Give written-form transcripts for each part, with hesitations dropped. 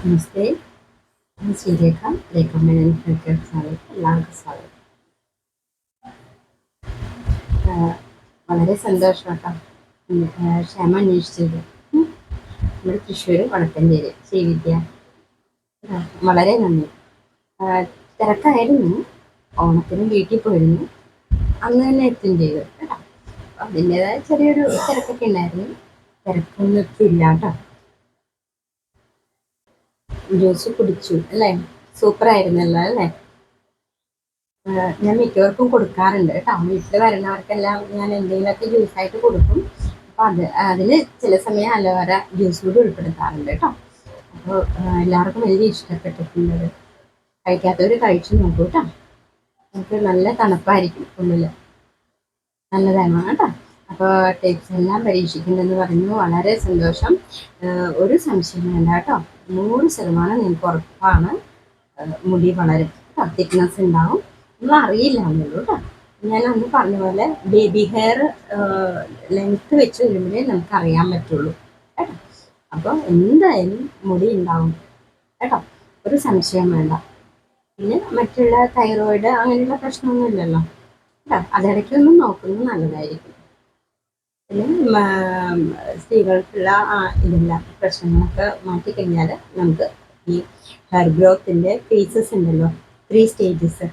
നമസ്തേ. ഞാൻ Sreerekha. Recommend health care ചാനലിലേക്ക് എല്ലാവർക്കും സ്വാഗതം. വളരെ സന്തോഷം കേട്ടോ. ക്ഷമ അന്വേഷിച്ചത് നമ്മുടെ തൃശ്ശൂർ വടക്കഞ്ചേരി ശ്രീവിദ്യ. വളരെ നന്ദി. തിരക്കായിരുന്നു. ഓണത്തിന് വീട്ടിൽ പോയിരുന്നു. അന്ന് തന്നെ എത്തും ചെയ്തു കേട്ടോ. അതിൻ്റെതായ ചെറിയൊരു തിരക്കൊക്കെ ഉണ്ടായിരുന്നു. തിരക്കൊന്നും എത്തില്ല കേട്ടോ. ജ്യൂസ് കുടിച്ചു അല്ലേ? സൂപ്പറായിരുന്നല്ലോ അല്ലേ? ഞാൻ മിക്കവർക്കും കൊടുക്കാറുണ്ട് കേട്ടോ. വീട്ടിൽ വരുന്നവർക്കെല്ലാം ഞാൻ എന്തെങ്കിലുമൊക്കെ ജ്യൂസായിട്ട് കൊടുക്കും. അപ്പോൾ അതിൽ ചില സമയം അലോവേര ജ്യൂസ് കൂടി ഉൾപ്പെടുത്താറുണ്ട് കേട്ടോ. അപ്പോൾ എല്ലാവർക്കും വലിയ ഇഷ്ടപ്പെട്ടിട്ടുള്ളത്. കഴിക്കാത്തവർ കഴിച്ചു നോക്കൂ കേട്ടോ. നമുക്ക് നല്ല തണുപ്പായിരിക്കും ഉള്ളിൽ. നല്ലതാണ് കേട്ടോ. അപ്പോൾ ടിപ്സ് എല്ലാം പരീക്ഷിക്കുന്നുണ്ടെന്ന് പറയുന്നത് വളരെ സന്തോഷം. ഒരു സംശയം വേണ്ട കേട്ടോ. 100% നിങ്ങൾക്ക് ഉറപ്പാണ് മുടി വളരും. തിക്നെസ് ഉണ്ടാവും. നമ്മൾ അറിയില്ല എന്നുള്ളൂ കേട്ടോ. ഞാൻ അന്ന് പറഞ്ഞ പോലെ ബേബി ഹെയർ ലെങ്ത്ത് വെച്ച് വരുമ്പോഴേ നമുക്ക് അറിയാൻ പറ്റുള്ളൂ കേട്ടോ. അപ്പോൾ എന്തായാലും മുടി ഉണ്ടാവും കേട്ടോ. ഒരു സംശയം വേണ്ട. പിന്നെ മറ്റുള്ള തൈറോയിഡ് അങ്ങനെയുള്ള പ്രശ്നമൊന്നും ഇല്ലല്ലോ കേട്ടോ. അതിടയ്ക്കൊന്നും നോക്കുന്നത് നല്ലതായിരിക്കും. പിന്നെ സ്ത്രീകൾക്കുള്ള ഇതെല്ലാം പ്രശ്നങ്ങളൊക്കെ മാറ്റിക്കഴിഞ്ഞാൽ നമുക്ക് ഈ ഹെയർ ഗ്രോത്തിൻ്റെ ഫേസസ് ഉണ്ടല്ലോ, 3 സ്റ്റേജസ്.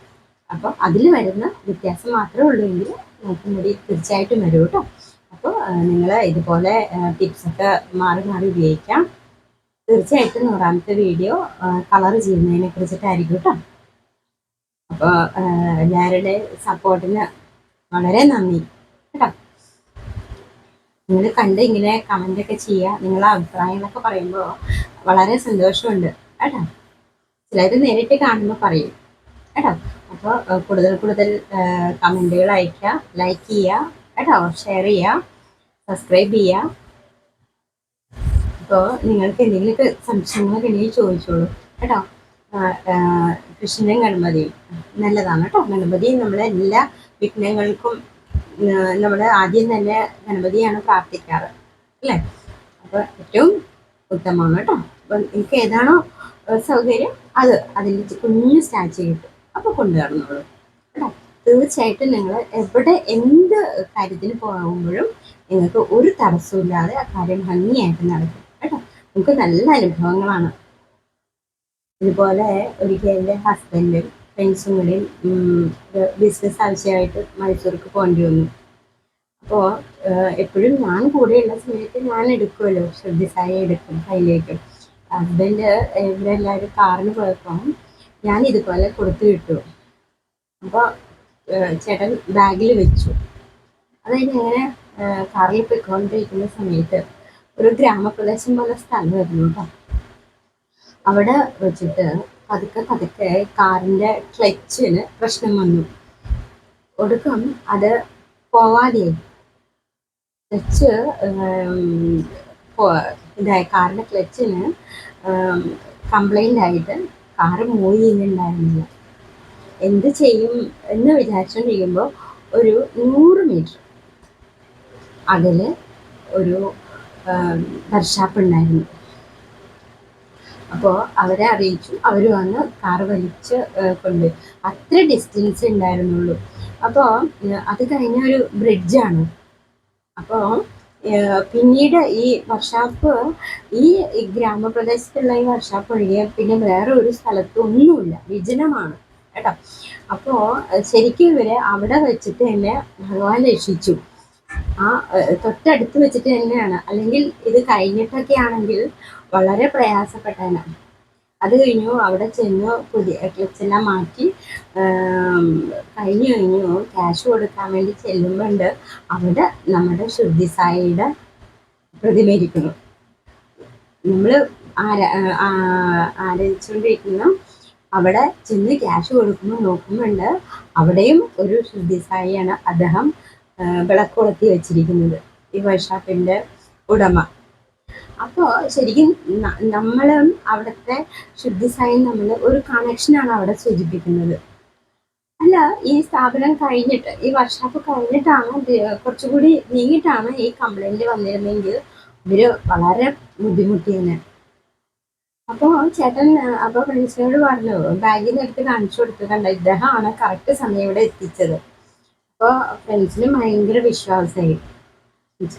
അപ്പോൾ അതിൽ വരുന്ന വ്യത്യാസം മാത്രമേ ഉള്ളൂ എങ്കിൽ നമുക്ക് മുടി തീർച്ചയായിട്ടും വരും കേട്ടോ. അപ്പോൾ നിങ്ങൾ ഇതുപോലെ ടിപ്സൊക്കെ മാറി മാറി ഉപയോഗിക്കാം. തീർച്ചയായിട്ടും 100ാമത്തെ വീഡിയോ കളർ ചെയ്യുന്നതിനെ കുറിച്ചിട്ടായിരിക്കും കേട്ടോ. അപ്പോൾ എല്ലാവരുടെ സപ്പോർട്ടിന് വളരെ നന്ദി കേട്ടോ. നിങ്ങൾ കണ്ട് ഇങ്ങനെ കമൻ്റൊക്കെ ചെയ്യുക. നിങ്ങളെ അഭിപ്രായങ്ങളൊക്കെ പറയുമ്പോൾ വളരെ സന്തോഷമുണ്ട് കേട്ടോ. ചിലർ നേരിട്ട് കാണുമ്പോൾ പറയും കേട്ടോ. അപ്പോൾ കൂടുതൽ കമൻറ്റുകൾ അയയ്ക്കുക, ലൈക്ക് ചെയ്യുക കേട്ടോ, ഷെയർ ചെയ്യുക, സബ്സ്ക്രൈബ് ചെയ്യുക. അപ്പോൾ നിങ്ങൾക്ക് എന്തെങ്കിലുമൊക്കെ സംശയങ്ങളൊക്കെ ഉണ്ടെങ്കിൽ ചോദിച്ചോളൂ കേട്ടോ. കൃഷ്ണനും ഗണപതിയും നല്ലതാണ് കേട്ടോ. ഗണപതി നമ്മളെ എല്ലാ വിഘ്നങ്ങൾക്കും നമ്മൾ ആദ്യം തന്നെ ഗണപതിയാണ് പ്രാർത്ഥിക്കാറ് അല്ലേ? അപ്പോൾ ഏറ്റവും ഉത്തമമാണ് കേട്ടോ. അപ്പം എനിക്ക് ഏതാണോ സൗകര്യം അതിൻ്റെ കുഞ്ഞു സ്റ്റാച്ചു കിട്ടും, അപ്പോൾ കൊണ്ടുവരണോളൂ കേട്ടോ. തീർച്ചയായിട്ടും നിങ്ങൾ എവിടെ എന്ത് കാര്യത്തിന് പോകുമ്പോഴും നിങ്ങൾക്ക് ഒരു തടസ്സമില്ലാതെ ആ കാര്യം ഭംഗിയായിട്ട് നടക്കും കേട്ടോ. നമുക്ക് നല്ല അനുഭവങ്ങളാണ്. ഇതുപോലെ ഒരിക്കൽ എൻ്റെ ഹസ്ബൻഡും ഫ്രണ്ട്സും കൂടി ബിസിനസ് ആവശ്യമായിട്ട് മൈസൂർക്ക് പോകേണ്ടി വന്നു. അപ്പോൾ എപ്പോഴും ഞാൻ കൂടെയുള്ള സമയത്ത് ഞാൻ എടുക്കുമല്ലോ, ശ്രദ്ധിച്ചായി എടുക്കും കയ്യിലേക്ക്. ഹസ്ബൻഡ് ഇവിടെ എല്ലാവരും കാറിന് പോയപ്പോൾ ഞാൻ ഇതുപോലെ കൊടുത്തു വിട്ടു. അപ്പോൾ ചേട്ടൻ ബാഗിൽ വെച്ചു. അതായത് ഇങ്ങനെ കാറിൽ പോയിക്കൊണ്ടിരിക്കുന്ന സമയത്ത് ഒരു ഗ്രാമപ്രദേശം പോലെ സ്ഥലമായിരുന്നു കേട്ടോ. അവിടെ വെച്ചിട്ട് പതുക്കെ കാറിൻ്റെ ക്ലച്ചിന് പ്രശ്നം വന്നു. ഒടുക്കം അത് പോവാതെയായി. ക്ലച്ച് കാറിൻ്റെ ക്ലച്ചിന് കംപ്ലൈൻ്റ് ആയിട്ട് കാറ് മൂവ് ചെയ്യുന്നുണ്ടായിരുന്നില്ല. എന്ത് ചെയ്യും എന്ന് വിചാരിച്ചുകൊണ്ടിരിക്കുമ്പോൾ ഒരു 100 മീറ്റർ അകലെ ഒരു വർക്ക്ഷോപ്പ് ഉണ്ടായിരുന്നു. അപ്പോൾ അവരെ അറിയിച്ചു. അവർ വന്ന് കാറ് വലിച്ച് കൊണ്ടുപോയി. അത്ര ഡിസ്റ്റൻസ് ഉണ്ടായിരുന്നുള്ളൂ. അപ്പോൾ അത് കഴിഞ്ഞ ഒരു ബ്രിഡ്ജാണ്. അപ്പോൾ പിന്നീട് ഈ വർക്ക്ഷോപ്പ് ഈ ഗ്രാമപ്രദേശത്തുള്ള ഈ വർക്ക്ഷോപ്പ് ഒഴികെ പിന്നെ വേറെ ഒരു സ്ഥലത്തും ഒന്നുമില്ല, വിജനമാണ് കേട്ടോ. അപ്പോൾ ശരിക്കും ഇവരെ അവിടെ വെച്ചിട്ട് തന്നെ ഭഗവാൻ രക്ഷിച്ചു. ആ തൊട്ടടുത്ത് വെച്ചിട്ട് തന്നെയാണ്. അല്ലെങ്കിൽ ഇത് കഴിഞ്ഞിട്ടൊക്കെ ആണെങ്കിൽ വളരെ പ്രയാസപ്പെട്ടേനെ. അത് കഴിഞ്ഞു. അവിടെ ചെന്നു പുതിയ ക്ലച്ചെല്ലാം മാറ്റി കഴിഞ്ഞു ക്യാഷ് കൊടുക്കാൻ വേണ്ടി ചെല്ലുമ്പോണ്ട് അവിടെ നമ്മുടെ ശുദ്ധി സായിയുടെ പ്രതിമ ഇരിക്കുന്നു. നമ്മൾ ആരാധിച്ചുകൊണ്ടിരിക്കുന്ന അവിടെ ചെന്ന് ക്യാഷ് കൊടുക്കുമ്പോൾ നോക്കുമ്പോണ്ട് അവിടെയും ഒരു ശുദ്ധി സായിയാണ് അദ്ദേഹം വിളക്ക് കൊളുത്തി വെച്ചിരിക്കുന്നത്, ഈ വർക്ക്ഷോപ്പിൻ്റെ ഉടമ. അപ്പോൾ ശരിക്കും നമ്മളും അവിടുത്തെ ശുദ്ധിസായും നമ്മൾ ഒരു കണക്ഷനാണ് അവിടെ സൂചിപ്പിക്കുന്നത്. അല്ല, ഈ സ്ഥാപനം കഴിഞ്ഞിട്ട് ഈ വർക്ക്ഷോപ്പ് കഴിഞ്ഞിട്ടാണ് കുറച്ചുകൂടി നീങ്ങിയിട്ടാണ് ഈ കംപ്ലൈൻറ്റ് വന്നിരുന്നെങ്കിൽ ഇവർ വളരെ ബുദ്ധിമുട്ടിയെന്ന്. അപ്പോൾ ചേട്ടൻ അപ്പോൾ ഫ്രണ്ട്സിനോട് പറഞ്ഞു, ബാഗിൽ നിന്ന് എടുത്ത് കാണിച്ചു കൊടുത്തു, കണ്ട ഇദ്ദേഹമാണ് കറക്റ്റ് സമയം ഇവിടെ എത്തിച്ചത്. അപ്പോൾ ഫ്രണ്ട്സിന് ഭയങ്കര വിശ്വാസമായി.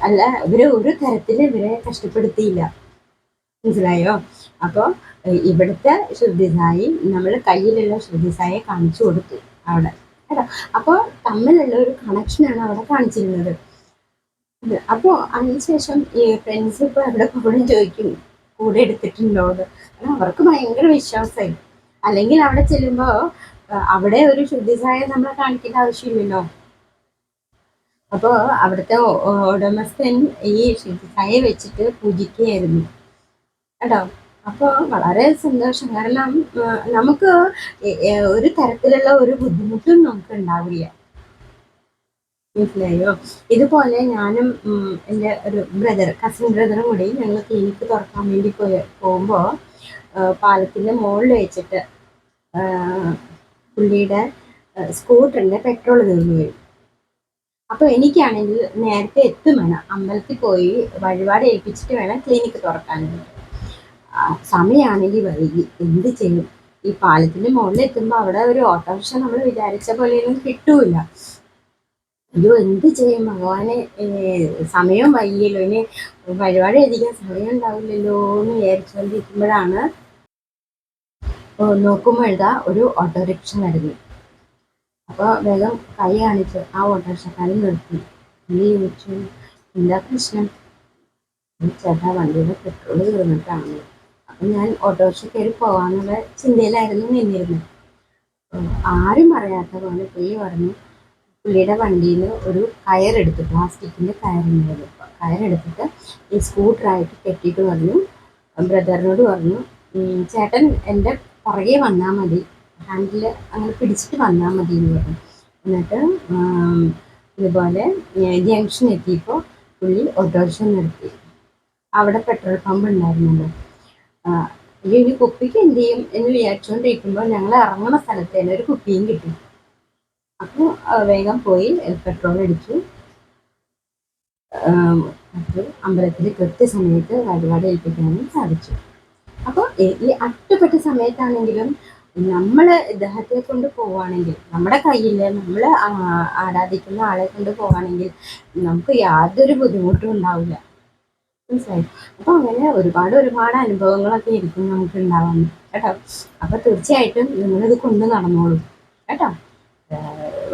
അല്ല, ഇവര് ഒരു തരത്തിൽ ഇവരെ കഷ്ടപ്പെടുത്തിയില്ല, മനസ്സിലായോ? അപ്പോൾ ഇവിടുത്തെ ശുദ്ധിസായി നമ്മൾ കയ്യിലുള്ള ശുദ്ധിസായെ കാണിച്ചു കൊടുത്തു അവിടെ, കേട്ടോ. അപ്പോൾ തമ്മിലുള്ള ഒരു കണക്ഷനാണ് അവിടെ കാണിച്ചിരുന്നത്. അപ്പോൾ അതിനുശേഷം ഈ ഫ്രണ്ട്സ് ഇപ്പോൾ എവിടെ പോലും ചോദിക്കും കൂടെ എടുത്തിട്ടുണ്ടോന്ന്. കാരണം അവർക്ക് ഭയങ്കര വിശ്വാസമായി. അല്ലെങ്കിൽ അവിടെ ചെല്ലുമ്പോൾ അവിടെ ഒരു ശുദ്ധിസായ നമ്മളെ കാണിക്കേണ്ട ആവശ്യമില്ലല്ലോ. അപ്പോൾ അവിടുത്തെ ഉടമസ്ഥൻ ഈ ശുദ്ധിസായെ വെച്ചിട്ട് പൂജിക്കുകയായിരുന്നു, കേട്ടോ. അപ്പോൾ വളരെ സന്തോഷം. കാരണം നമുക്ക് ഒരു തരത്തിലുള്ള ഒരു ബുദ്ധിമുട്ടും നമുക്ക് ഉണ്ടാവില്ല, മനസ്സിലായോ? ഇതുപോലെ ഞാനും എൻ്റെ ഒരു കസിൻ ബ്രദറും കൂടി ഞങ്ങൾ ക്ലിനിക്ക് തുറക്കാൻ വേണ്ടി പോകുമ്പോൾ പാലത്തിൻ്റെ മുകളിൽ വെച്ചിട്ട് പുള്ളിയുടെ സ്കൂട്ടറിൻ്റെ പെട്രോൾ തീർന്നു വരും. അപ്പോൾ എനിക്കാണെങ്കിൽ നേരത്തെ എത്തും വേണം, അമ്പലത്തിൽ പോയി വഴിപാട് ഏൽപ്പിച്ചിട്ട് വേണം ക്ലിനിക്ക് തുറക്കാൻ. സമയമാണെങ്കിൽ വൈകി, എന്ത് ചെയ്യും? ഈ പാലത്തിൻ്റെ മുകളിൽ എത്തുമ്പോൾ അവിടെ ഒരു ഓട്ടോറിക്ഷ നമ്മൾ വിചാരിച്ച പോലെയൊന്നും കിട്ടൂല. അയ്യോ, എന്ത് ചെയ്യും ഭഗവാനെ, സമയം വൈകിയല്ലോ, ഇനി വഴിപാട് എഴുതിക്കാൻ സമയം ഉണ്ടാവില്ലല്ലോ എന്ന് വിചാരിച്ചുകൊണ്ടിരിക്കുമ്പോഴാണ് നോക്കുമ്പോൾ എഴുതാ ഒരു ഓട്ടോറിക്ഷ വരുന്നു. അപ്പോൾ വേഗം കൈ കാണിച്ച് ആ ഓട്ടോറിക്ഷക്കാരൻ നിർത്തി. പുള്ളി ചോദിച്ചു, എന്താ പ്രശ്നം? ചേട്ടാ, വണ്ടിയുടെ പെട്രോൾ തീർന്നിട്ടാണ്. അപ്പം ഞാൻ ഓട്ടോറിക്ഷ കയറി പോകാന്നുള്ള ചിന്തയിലായിരുന്നു നിന്നിരുന്നത്. ആരും പറയാത്ത പോലെ പുള്ളി പറഞ്ഞു, പുള്ളിയുടെ വണ്ടിയിൽ നിന്ന് ഒരു കയറെടുത്ത്, പ്ലാസ്റ്റിക്കിൻ്റെ കയറുണ്ടായിരുന്നു, കയറെടുത്തിട്ട് ഈ സ്കൂട്ടറായിട്ട് കെട്ടിയിട്ട് പറഞ്ഞു, ബ്രദറിനോട് പറഞ്ഞു, ചേട്ടൻ എൻ്റെ പുറകെ വന്നാൽ മതി, ഹാൻഡിൽ അങ്ങനെ പിടിച്ചിട്ട് വന്നാൽ മതി എന്ന് പറഞ്ഞു. എന്നിട്ട് ഇതുപോലെ ജംഗ്ഷൻ എത്തിയപ്പോൾ പുള്ളി ഓട്ടോറിക്ഷ നിർത്തി. അവിടെ പെട്രോൾ പമ്പ് ഉണ്ടായിരുന്നല്ലോ. ഈ കുപ്പിക്ക് എന്ത് ചെയ്യും എന്ന് വിചാരിച്ചുകൊണ്ടിരിക്കുമ്പോൾ ഞങ്ങൾ ഇറങ്ങുന്ന സ്ഥലത്ത് തന്നെ ഒരു കുപ്പിയും കിട്ടി. അപ്പോൾ വേഗം പോയി പെട്രോൾ അടിച്ചു. അമ്പലത്തിൽ കൃത്യസമയത്ത് വഴിപാട് ഏൽപ്പിക്കാനും സാധിച്ചു. അപ്പോൾ ഈ അറ്റപ്പെട്ട സമയത്താണെങ്കിലും നമ്മൾ ഇദ്ദേഹത്തെ കൊണ്ട് പോവുകയാണെങ്കിൽ, നമ്മുടെ കയ്യിൽ നമ്മൾ ആരാധിക്കുന്ന ആളെ കൊണ്ട് പോവുകയാണെങ്കിൽ നമുക്ക് യാതൊരു ബുദ്ധിമുട്ടും ഉണ്ടാവില്ല, മനസ്സിലായി? അപ്പോൾ അങ്ങനെ ഒരുപാട് അനുഭവങ്ങളൊക്കെ ആയിരിക്കും നമുക്ക് ഉണ്ടാവാൻ, കേട്ടോ. അപ്പോൾ തീർച്ചയായിട്ടും നിങ്ങളിത് കൊണ്ട് നടന്നോളൂ, കേട്ടോ.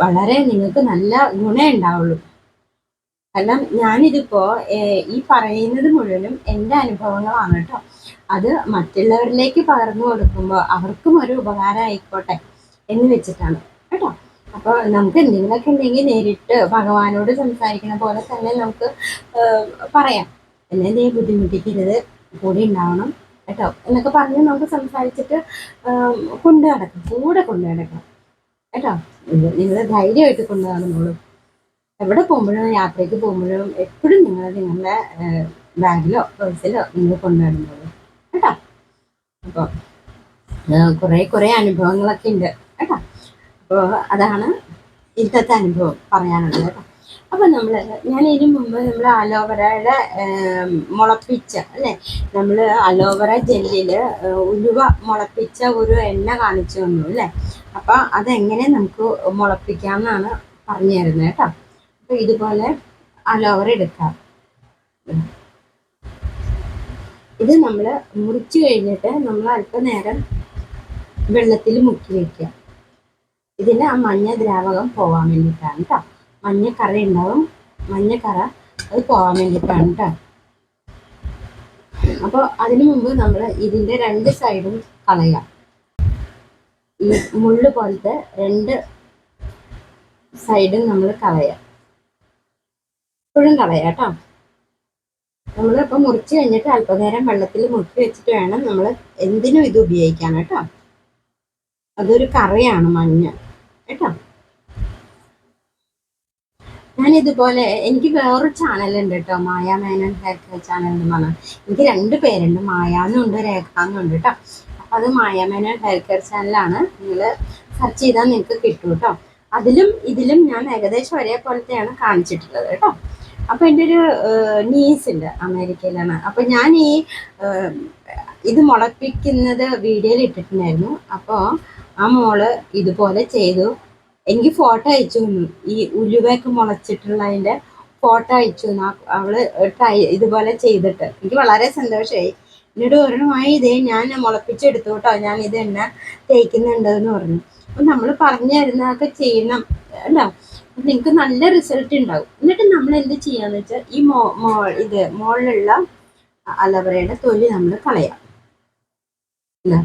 വളരെ നിങ്ങൾക്ക് നല്ല ഗുണമേ ഉണ്ടാവുള്ളൂ. കാരണം ഞാനിതിപ്പോ ഈ പറയുന്നത് മുഴുവനും എൻ്റെ അനുഭവങ്ങളാണ്, കേട്ടോ. അത് മറ്റുള്ളവരിലേക്ക് പകർന്നു കൊടുക്കുമ്പോൾ അവർക്കും ഒരു ഉപകാരം ആയിക്കോട്ടെ എന്ന് വെച്ചിട്ടാണ്, കേട്ടോ. അപ്പോൾ നമുക്ക് എന്തെങ്കിലുമൊക്കെ ഉണ്ടെങ്കിൽ നേരിട്ട് ഭഗവാനോട് സംസാരിക്കുന്ന പോലെ തന്നെ നമുക്ക് പറയാം, എന്നെ നീ ബുദ്ധിമുട്ടിക്കരുത്, കൂടെ ഉണ്ടാവണം, കേട്ടോ എന്നൊക്കെ പറഞ്ഞ് നമുക്ക് സംസാരിച്ചിട്ട് കൂടെ കൊണ്ടു നടക്കണം, കേട്ടോ. നിങ്ങൾ ധൈര്യമായിട്ട് കൊണ്ടു നടന്നോളൂ. എവിടെ പോകുമ്പോഴും യാത്രയ്ക്ക് പോകുമ്പോഴും എപ്പോഴും നിങ്ങളുടെ ബാഗിലോ പേഴ്സിലോ നിങ്ങൾ കൊണ്ടു നടന്നോളൂ, കേട്ടോ. അപ്പോൾ കുറേ അനുഭവങ്ങളൊക്കെ ഉണ്ട്, കേട്ടോ. അപ്പോൾ അതാണ് ഇന്നത്തെ അനുഭവം പറയാനുള്ളത്, കേട്ടോ. അപ്പം ഞാൻ ഇതിനു മുമ്പ് നമ്മൾ അലോവരയുടെ മുളപ്പിച്ച അല്ലേ, നമ്മൾ അലോവര ജെല്ലിൽ ഉലുവ മുളപ്പിച്ച ഒരു എണ്ണ കാണിച്ചു തന്നു അല്ലേ. അപ്പം അതെങ്ങനെ നമുക്ക് മുളപ്പിക്കാമെന്നാണ് പറഞ്ഞു തരുന്നത്, കേട്ടോ. അപ്പോൾ ഇതുപോലെ അലോവര എടുക്കാം. ഇത് നമ്മൾ മുറിച്ച് കഴിഞ്ഞിട്ട് നമ്മൾ അല്പനേരം വെള്ളത്തിൽ മുക്കി വയ്ക്കുക. ഇതിന് ആ മഞ്ഞ ദ്രാവകം പോകാൻ വേണ്ടിയിട്ടാണ്, കേട്ടോ. മഞ്ഞക്കറ ഉണ്ടാവും, മഞ്ഞക്കറ അത് പോകാൻ വേണ്ടിയിട്ടാണ്, കേട്ടോ. അപ്പോൾ അതിനു മുമ്പ് നമ്മൾ ഇതിൻ്റെ രണ്ട് സൈഡും കളയാം. ഈ മുള്ളു പോലത്തെ രണ്ട് സൈഡും നമ്മൾ കളയാം, എപ്പോഴും കളയാം, കേട്ടോ. നമ്മളിപ്പോൾ മുറിച്ച് കഴിഞ്ഞിട്ട് അല്പനേരം വെള്ളത്തിൽ മുക്കി വെച്ചിട്ട് വേണം നമ്മൾ എന്തിനും ഇത് ഉപയോഗിക്കാൻ, കേട്ടോ. അതൊരു കറയാണ് മഞ്ഞ, കേട്ടോ. ഞാനിതുപോലെ എനിക്ക് വേറൊരു ചാനലുണ്ട്, കേട്ടോ, മായ മേനോൻ ഹെയർ കെയർ ചാനൽ എന്ന് പറഞ്ഞാൽ. എനിക്ക് 2 പേരുണ്ട്, മായാന്നുണ്ട് രേഖാന്നുണ്ട്, കേട്ടോ. അപ്പം അത് മായ മേനോൻ ഹെയർ കെയർ ചാനലാണ്. നിങ്ങൾ സെർച്ച് ചെയ്താൽ നിങ്ങൾക്ക് കിട്ടും, കേട്ടോ. അതിലും ഇതിലും ഞാൻ ഏകദേശം ഒരേപോലത്തെയാണ് കാണിച്ചിട്ടുള്ളത്, കേട്ടോ. അപ്പൊ എൻ്റെ ഒരു നീസ് ഉണ്ട്, അമേരിക്കയിലാണ്. അപ്പൊ ഞാൻ ഈ ഇത് മുളപ്പിക്കുന്നത് വീഡിയോയിൽ ഇട്ടിട്ടുണ്ടായിരുന്നു. അപ്പോൾ ആ മോള് ഇതുപോലെ ചെയ്തു, എനിക്ക് ഫോട്ടോ അയച്ചു തന്നു. ഈ ഉലുവയൊക്കെ മുളച്ചിട്ടുള്ള അതിൻ്റെ ഫോട്ടോ അയച്ചു തന്നു. അവള് ട്രൈ ഇതുപോലെ ചെയ്തിട്ട് എനിക്ക് വളരെ സന്തോഷമായി. എന്നോട് ഒരെണ്ണമായി ഇതേ ഞാൻ മുളപ്പിച്ചെടുത്തു കേട്ടോ, ഞാൻ ഇത് തന്നെ തേക്കുന്നുണ്ട് എന്ന് പറഞ്ഞു. അപ്പൊ നമ്മൾ പറഞ്ഞു തരുന്നതൊക്കെ ചെയ്യണം അല്ലോ, നിങ്ങൾക്ക് നല്ല റിസൾട്ട് ഉണ്ടാവും. എന്നിട്ട് നമ്മൾ എന്ത് ചെയ്യാന്ന് വെച്ചാൽ ഈ ഇത് മുകളിലുള്ള അലവറയുടെ തൊലി നമ്മൾ കളയാം. എന്താ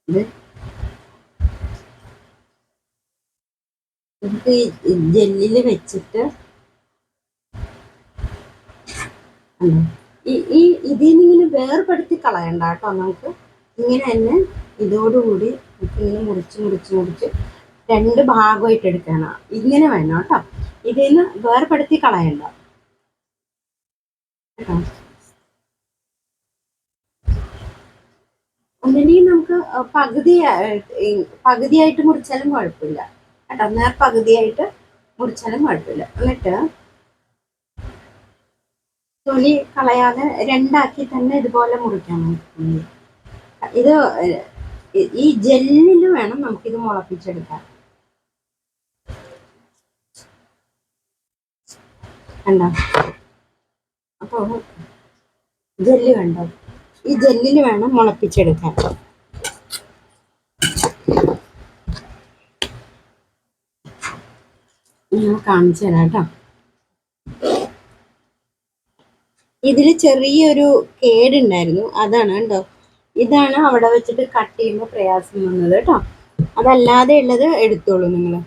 ഇത് നമുക്ക് ഈ ജെല്ലിൽ വെച്ചിട്ട് ഈ ഇതിൽ നിന്ന് ഇങ്ങനെ വേർപെടുത്തി കളയണ്ട കേട്ടോ. നമുക്ക് ഇങ്ങനെ തന്നെ ഇതോടുകൂടി ഇങ്ങനെ മുറിച്ച് മുറിച്ച് മുറിച്ച് രണ്ട് ഭാഗമായിട്ട് എടുക്കണം. ഇങ്ങനെ വേണം കേട്ടോ, ഇതിൽ നിന്ന് വേർപെടുത്തി കളയണ്ട കേട്ടോ. ഒന്നില്ലെങ്കിൽ നമുക്ക് പകുതിയായിട്ട് മുറിച്ചാലും കുഴപ്പമില്ല കേട്ടോ, പകുതിയായിട്ട് മുറിച്ചാലും കുഴപ്പമില്ല. എന്നിട്ട് തൊലി കളയാതെ രണ്ടാക്കി തന്നെ ഇതുപോലെ മുറിക്കണം. ഇത് ഈ ജെല്ലിൽ വേണം നമുക്കിത് മുളപ്പിച്ചെടുക്കാൻ. കണ്ടോ? അപ്പൊ ജെല്ല് കണ്ടോ, ഈ ജെല്ലിൽ വേണം മുളപ്പിച്ചെടുക്കാൻ. ഞാൻ കാണിച്ചു തരാം കേട്ടോ. ഇതിൽ ചെറിയൊരു കേടുണ്ടായിരുന്നു, അതാണ് കണ്ടോ. ഇതാണ് അവിടെ വെച്ചിട്ട് കട്ട് ചെയ്യുമ്പോൾ പ്രയാസം വന്നത് കേട്ടോ. അതല്ലാതെ ഉള്ളത് എടുത്തോളൂ നിങ്ങൾ.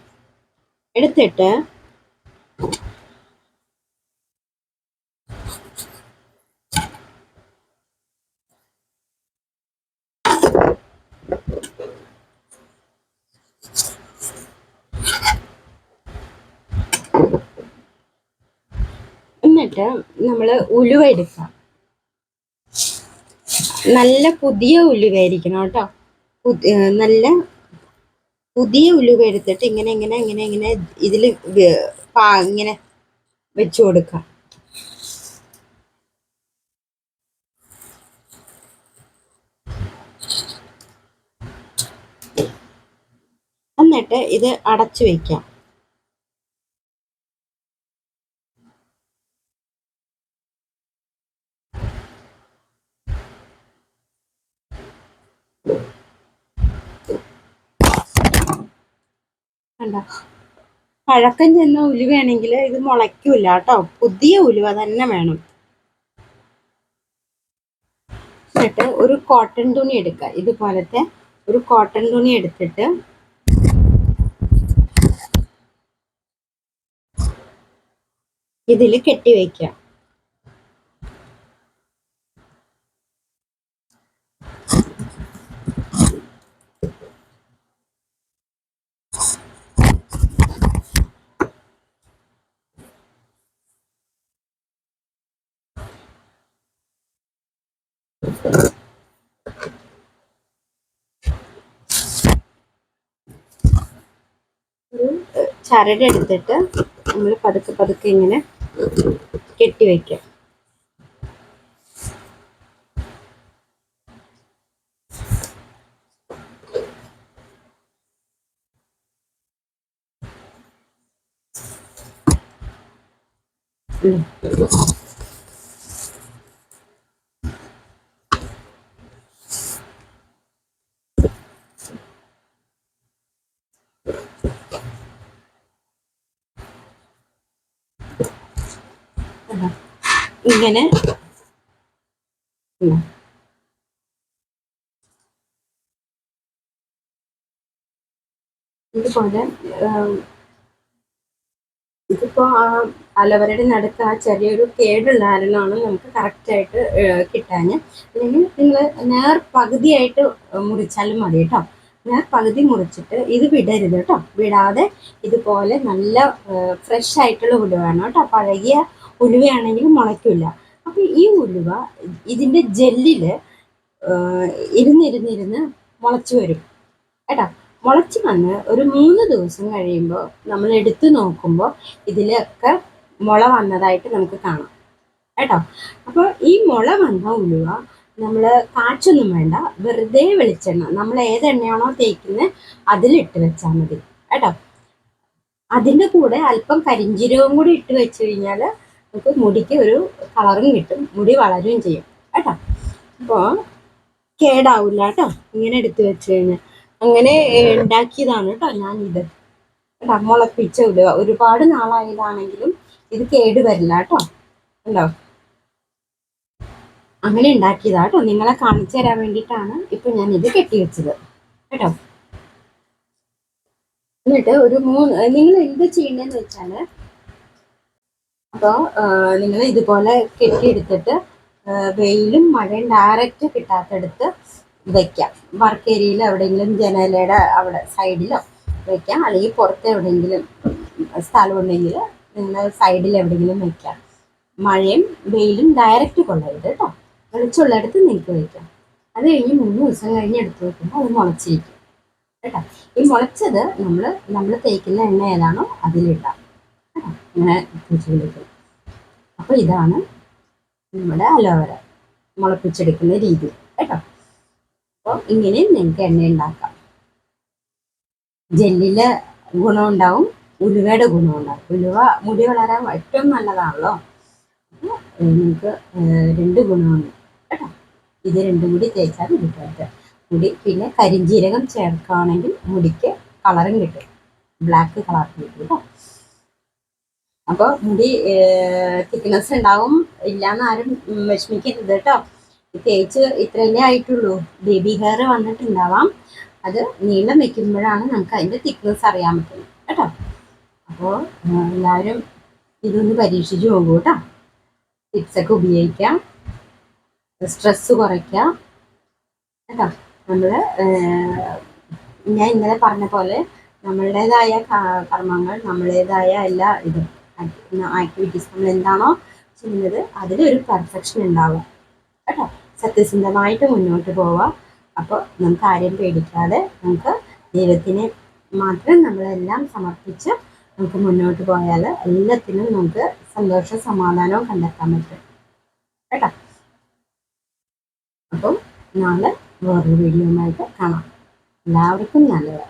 എടുത്തിട്ട് എന്നിട്ട് നമ്മൾ ഉലുവ എടുക്കാം. നല്ല പുതിയ ഉലുവയായിരിക്കണം കേട്ടോ. നല്ല പുതിയ ഉലുവ എടുത്തിട്ട് ഇങ്ങനെ ഇങ്ങനെ ഇങ്ങനെ ഇങ്ങനെ ഇതിൽ ഇങ്ങനെ വെച്ചു കൊടുക്കാം. എന്നിട്ട് ഇത് അടച്ചു വെക്കാം. കണ്ടോ, പഴക്കം ചെന്ന ഉലുവയാണെങ്കിൽ ഇത് മുളയ്ക്കൂല കേട്ടോ, പുതിയ ഉലുവ തന്നെ വേണം. എന്നിട്ട് ഒരു കോട്ടൺ തുണി എടുക്കുക, ഇതുപോലത്തെ ഒരു കോട്ടൺ തുണി എടുത്തിട്ട് ഇതിൽ കെട്ടിവെക്കുക. ഒരു ചരടെടുത്തിട്ട് നമ്മൾ പതുക്കെ പതുക്കെ ഇങ്ങനെ കെട്ടിവെക്കുക. ഇങ്ങനെ ഇതുപോലെ ഇതിപ്പോ ആ അലവരയുടെ നടുക്ക് ആ ചെറിയൊരു കേടുള്ള കാരണമാണ് നമുക്ക് കറക്റ്റായിട്ട് കിട്ടാന്. അല്ലെങ്കിൽ നിങ്ങൾ പകുതിയായിട്ട് മുറിച്ചാലും മതി കേട്ടോ. പകുതി മുറിച്ചിട്ട് ഇത് വിടരുത് കേട്ടോ. വിടാതെ ഇതുപോലെ നല്ല ഫ്രഷ് ആയിട്ടുള്ള ഉലുവയാണ് കേട്ടോ. പഴകിയ ഉലുവയാണെങ്കിൽ മുളയ്ക്കില്ല. അപ്പൊ ഈ ഉലുവ ഇതിന്റെ ജെല്ലില് ഇരുന്നിരുന്നിരുന്ന് മുളച്ചു വരും കേട്ടോ. മുളച്ച് വന്ന് ഒരു 3 ദിവസം കഴിയുമ്പോൾ നമ്മൾ എടുത്തു നോക്കുമ്പോൾ ഇതിലൊക്കെ മുള വന്നതായിട്ട് നമുക്ക് കാണാം കേട്ടോ. അപ്പോൾ ഈ മുള വന്ന ഉലുവ നമ്മൾ കാച്ചൊന്നും വേണ്ട, വെറുതെ വെളിച്ചെണ്ണ നമ്മൾ ഏത് എണ്ണയാണോ തേക്കുന്നത് അതിലിട്ട് വെച്ചാൽ മതി കേട്ടോ. അതിൻ്റെ കൂടെ അല്പം കരിഞ്ജീരകവും കൂടി ഇട്ട് വെച്ച് കഴിഞ്ഞാൽ നമുക്ക് മുടിക്ക് ഒരു കളറും കിട്ടും, മുടി വളരുകയും ചെയ്യും കേട്ടോ. അപ്പോൾ കേടാവില്ല കേട്ടോ ഇങ്ങനെ എടുത്ത് വെച്ച് കഴിഞ്ഞാൽ. അങ്ങനെ ഉണ്ടാക്കിയതാണ് കേട്ടോ ഞാനിത് കേട്ടോ. മുളപ്പിച്ച ഉലുവ ഒരുപാട് നാളായതാണെങ്കിലും ഇത് കേട് വരില്ല കേട്ടോ. ഉണ്ടോ, അങ്ങനെ ഉണ്ടാക്കിയതാ കേട്ടോ. നിങ്ങളെ കാണിച്ചു തരാൻ വേണ്ടിയിട്ടാണ് ഇപ്പൊ ഞാൻ ഇത് കെട്ടി വെച്ചത് കേട്ടോ. എന്നിട്ട് ഒരു നിങ്ങൾ എന്ത് ചെയ്യണ്ടെന്ന് വെച്ചാല്, അപ്പോൾ നിങ്ങൾ ഇതുപോലെ കെട്ടിയെടുത്തിട്ട് വെയിലും മഴയും ഡയറക്റ്റ് കിട്ടാത്തടുത്ത് വെക്കാം. വർക്ക് ഏരിയയിൽ എവിടെയെങ്കിലും ജനലയുടെ അവിടെ സൈഡിലോ വെക്കാം, അല്ലെങ്കിൽ പുറത്ത് എവിടെയെങ്കിലും സ്ഥലം ഉണ്ടെങ്കിൽ നിങ്ങൾ സൈഡിൽ എവിടെയെങ്കിലും വെക്കാം. മഴയും വെയിലും ഡയറക്റ്റ് കൊള്ളരുത് കേട്ടോ. വെളിച്ചമുള്ളിടത്ത് നിങ്ങൾക്ക് വയ്ക്കാം. അത് കഴിഞ്ഞ് 3 ദിവസം കഴിഞ്ഞ് എടുത്ത് വെക്കുമ്പോൾ അത് മുളച്ചിരിക്കും കേട്ടോ. ഈ മുളച്ചത് നമ്മൾ തേക്കുന്ന എണ്ണ ഏതാണോ അതിലിടാം കേട്ടോ. ഇങ്ങനെ വെക്കും. അപ്പോൾ ഇതാണ് നമ്മുടെ അലോവേര മുളപ്പിച്ചെടുക്കുന്ന രീതി കേട്ടോ. അപ്പോൾ ഇങ്ങനെ നിങ്ങൾക്ക് എണ്ണ ഉണ്ടാക്കാം. ജെല്ലില് ഗുണമുണ്ടാവും, ഉലുവയുടെ ഗുണമുണ്ടാവും. ഉലുവ മുടി വളരാൻ ഏറ്റവും നല്ലതാണല്ലോ. നിങ്ങൾക്ക് 2 ഗുണമുണ്ട് കേട്ടോ. ഇത് 2ഉം കൂടി തേച്ചാൽ മുടി പിന്നെ കരിഞ്ജീരകം ചേർക്കുകയാണെങ്കിൽ മുടിക്ക് കളറും കിട്ടും, ബ്ലാക്ക് കളർ കിട്ടും കേട്ടോ. അപ്പോൾ മുടി തിക്നെസ് ഉണ്ടാവും, ഇല്ലാന്ന് ആരും വിഷമിക്കരുത് കേട്ടോ. തേച്ച് ഇത്രയല്ലേ ആയിട്ടുള്ളൂ, ബേബി ഹെയർ വന്നിട്ടുണ്ടാവാം. അത് നീളം വെക്കുമ്പോഴാണ് നമുക്ക് അതിൻ്റെ തിക്നെസ് അറിയാൻ പറ്റുന്നത് കേട്ടോ. അപ്പോൾ എല്ലാവരും ഇതൊന്ന് പരീക്ഷിച്ച് നോക്കൂ കേട്ടോ. ടിപ്സൊക്കെ ഉപയോഗിക്കാം, സ്ട്രെസ് കുറയ്ക്കാം കേട്ടോ. നമ്മൾ ഞാൻ ഇന്നലെ പറഞ്ഞ പോലെ നമ്മളുടേതായ കർമ്മങ്ങൾ, നമ്മളുടേതായ എല്ലാ ഇതും ആക്ടിവിറ്റീസ് നമ്മൾ എന്താണോ ചെയ്യുന്നത് അതിലൊരു പെർഫെക്ഷൻ ഉണ്ടാവുക കേട്ടോ. സത്യസന്ധമായിട്ട് മുന്നോട്ട് പോവുക. അപ്പോൾ നമുക്ക് ആരെയും പേടിക്കാതെ നമുക്ക് ദൈവത്തിനെ മാത്രം നമ്മളെല്ലാം സമർപ്പിച്ച് നമുക്ക് മുന്നോട്ട് പോയാൽ എല്ലാത്തിനും നമുക്ക് സന്തോഷവും സമാധാനവും കണ്ടെത്താൻ പറ്റും കേട്ടോ. അപ്പം നാളെ വേറൊരു വീഡിയോയുമായിട്ട് കാണാം. എല്ലാവർക്കും നല്ലത്.